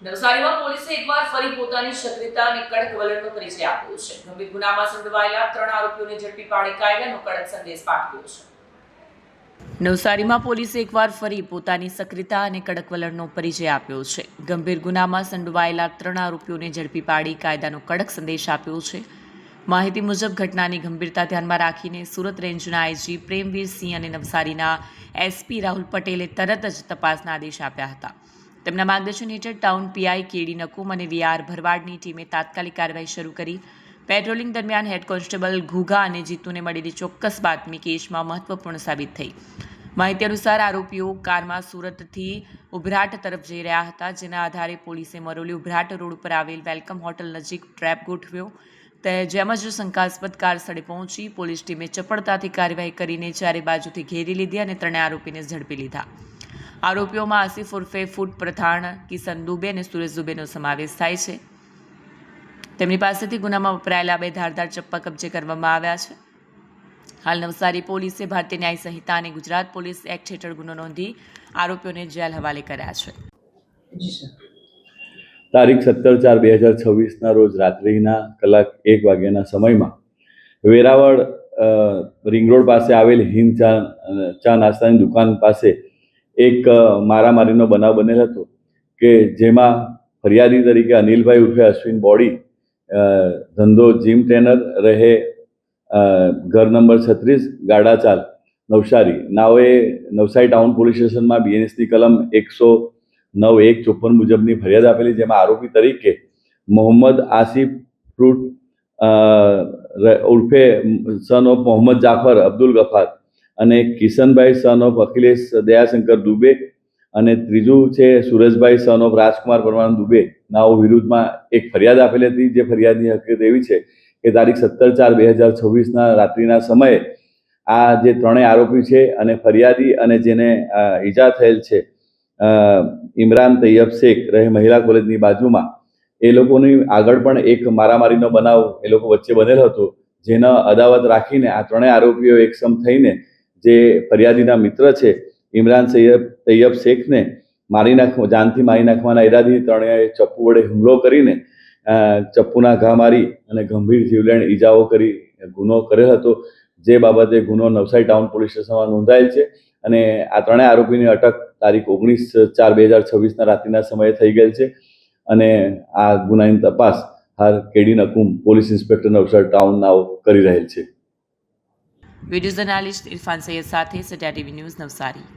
નવસારીમાં પોલીસે એકવાર ફરી પોતાની સક્રિયતા અને કડક વલણનો પરિચય આપ્યો છે. ગંભીર ગુનામાં સંડોવાયેલા 3 આરોપીઓને ઝડપી પાડી કાયદાનો કડક સંદેશ પાઠવ્યો છે. નવસારીમાં પોલીસે એકવાર ફરી પોતાની સક્રિયતા અને કડક વલણનો પરિચય આપ્યો છે. ગંભીર ગુનામાં સંડોવાયેલા 3 આરોપીઓને ઝડપી પાડી કાયદાનો કડક સંદેશ આપ્યો છે. માહિતી મુજબ ઘટનાની ગંભીરતા ધ્યાનમાં રાખીને સુરત રેન્જના આઈજી પ્રેમવીરસિંહ અને નવસારીના એસપી રાહુલ પટેલે તરત જ તપાસના આદેશ આપ્યા હતા. તેમના માર્ગદર્શન હેઠળ ટાઉન પીઆઈ કેડી નકુમ અને વીઆર ભરવાડની ટીમે તાત્કાલિક કાર્યવાહી શરૂ કરી. પેટ્રોલિંગ દરમિયાન હેડ કોન્સ્ટેબલ ઘુઘા અને જીતુને મળેલી ચોક્કસ બાતમી કેસમાં મહત્વપૂર્ણ સાબિત થઈ. માહિતી અનુસાર આરોપીઓ કારમાં સુરતથી ઉભરાટ તરફ જઈ રહ્યા હતા, જેના આધારે પોલીસે મરોલી ઉભરાટ રોડ પર આવેલ વેલકમ હોટલ નજીક ટ્રેપ ગોઠવ્યો. જેમ જ શંકાસ્પદ કાર સ્થળે પહોંચી પોલીસ ટીમે ચપળતાથી કાર્યવાહી કરીને ચારે બાજુથી ઘેરી લીધી અને 3 આરોપીને ઝડપી લીધા. આરોપીઓમાં આસિફ ઉર્ફે ફૂટ પ્રથાણ, કિશન દુબે અને સુરેશ દુબેનો સમાવેશ થાય છે. તેમની પાસેથી ગુનામાં વપરાયેલા 2 ધારદાર ચપ્પા કબજે કરવામાં આવ્યા છે. હાલ નવસારી પોલીસે ભારતીય ન્યાય સંહિતા અને ગુજરાત પોલીસ એક્ટ હેઠળ ગુનો નોંધી આરોપીઓને જેલ હવાલે કર્યા છે. તારીખ 17/4/2026ના રોજ રાત્રિના કલાક 1 વાગ્યાના સમયમાં વેરાવળ રિંગ રોડ પાસે આવેલ હિન્દ ચા નાસ્તાની દુકાન પાસે એક મારામારીનો બનાવ બનેલ હતો કે જેમાં ફરિયાદી તરીકે અનિલભાઈ ઉર્ફે અશ્વિન બોડી, ધંધો જીમ ટ્રેનર, રહે ઘર નંબર 36, ગાડાચાલ, નવસારી, નાઓએ નવસારી ટાઉન પોલીસ સ્ટેશનમાં બીએનએસની કલમ 109(1)54 મુજબની ફરિયાદ આપેલી, જેમાં આરોપી તરીકે મોહમ્મદ આસિફ ફ્રૂટ ઉર્ફે સન ઓફ મોહમ્મદ જાફર અબ્દુલ ગફાર અને કિશનભાઈ સન ઓફ અખિલેશ દયાશંકર દુબે અને ત્રીજું છે સુરેશભાઈ સન ઓફ રાજકુમાર પરમાનંદ દુબે નાઓ વિરુદ્ધમાં એક ફરિયાદ આપેલી હતી. જે ફરિયાદની હકીકત એવી છે કે તારીખ 17/4/2026ના રાત્રિના સમયે આ જે 3 આરોપી છે અને ફરિયાદી અને જેને ઈજા થયેલ છે ઇમરાન તૈયબ શેખ, રહે મહિલા કોલેજની બાજુમાં, એ લોકોની આગળ પણ એક મારામારીનો બનાવ એ લોકો વચ્ચે બનેલો હતો, જેના અદાવત રાખીને આ 3 આરોપીઓ એકસમ થઈને જે ફરિયાદીના મિત્ર છે ઇમરાન તૈયબ શેખને જાનથી મારી નાખવાના ઈરાદાથી 3એ ચપ્પુ વડે હુમલો કરીને ચપ્પુના ઘા મારી અને ગંભીર જીવલેણ ઈજાઓ કરી ગુનો કરેલ હતો. જે બાબતે ગુનો નવસારી ટાઉન પોલીસ સ્ટેશનમાં નોંધાયેલ છે અને આ 3 આરોપીની અટક તારીખ 19/4/2026ના રાત્રિના સમયે થઈ ગયેલ છે અને આ ગુનાની તપાસ હાલ KD Nakum police inspector Navsari town નાઓ કરી રહેલ છે. વિડીયો જર્નાલિસ્ટ ઇરફાન સૈયદ સાથે સત્યા ટીવી ન્યૂઝ, નવસારી.